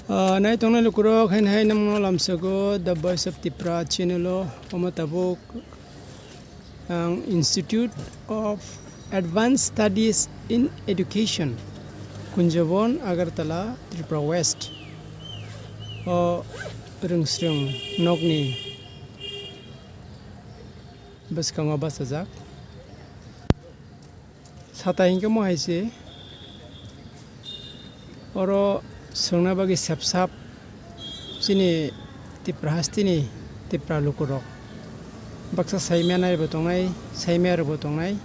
Nai tong na lukuro kain hai nam no lamsago the voice of Tipra channel omatabok ang Institute of Advanced Studies in Education Kunjabon Agartala Tripura West o rungsrung nokni baskango basajak sata hingke mo haise oro songna bagi sepsap sini Tipra hastini Tipra lukurok baksa saimena botongnai saimera botongnai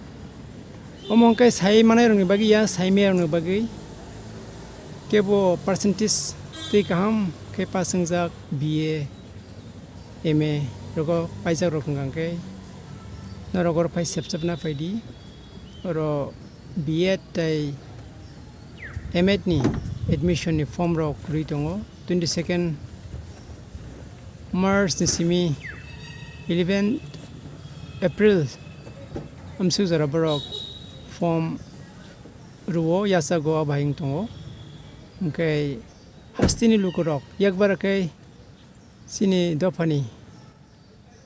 omongkai saimana rongni bagi ya saimera rongni bagi kebo percentage ti kaham ke pasengjak B.Ed M.Ed rogo paijak rokungangkai norogor pai sepsap na paidi oro B.Ed tai M.Ed ni admission ni form rok kuri tongo 22nd March ni simi 11 April amsu zara borok form ruo yachak go abahing tongo okay hastini lukurok yakbar kai sini dofani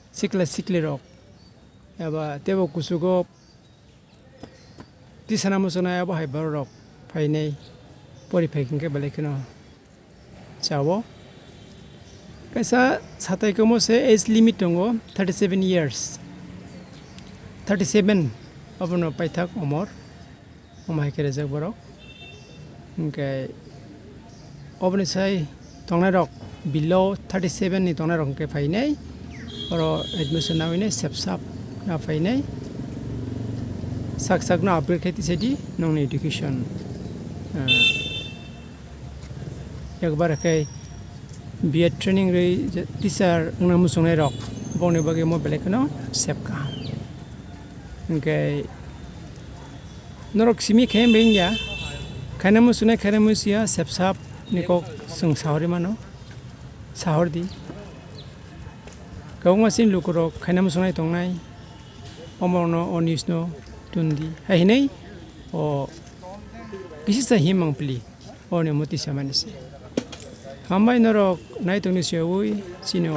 sikli rok yaba tebo kusugo tisana musona yaba haibar rok painai pori packing ke balekino chawo kaisa satai ko mo se age limit tongo 37 years 37 abono paithak omor omai kere jak borok okay obni sai tongnai rok below 37 ni tongnai rok ke painai oro admission na wine sepsap na painai sak na upgrade kheti sedi nong education yakbar kai B.Ed training rei teacher ngna musongnai rok bongni bagi mo belekno sepka okay norok simi khem bengya khana musune khana musia sepsap nikok sung sahori mano sahordi kau masin lukurok khana musongnai tongnai omorno onisno tundi hainai o kisi sa himang pli one moti samanise hambai norok nai tongni seui sino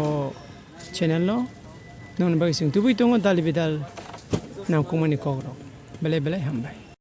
channel lo non bagi sing tubui tongo dal bidal nam kumani kogrok bele hambai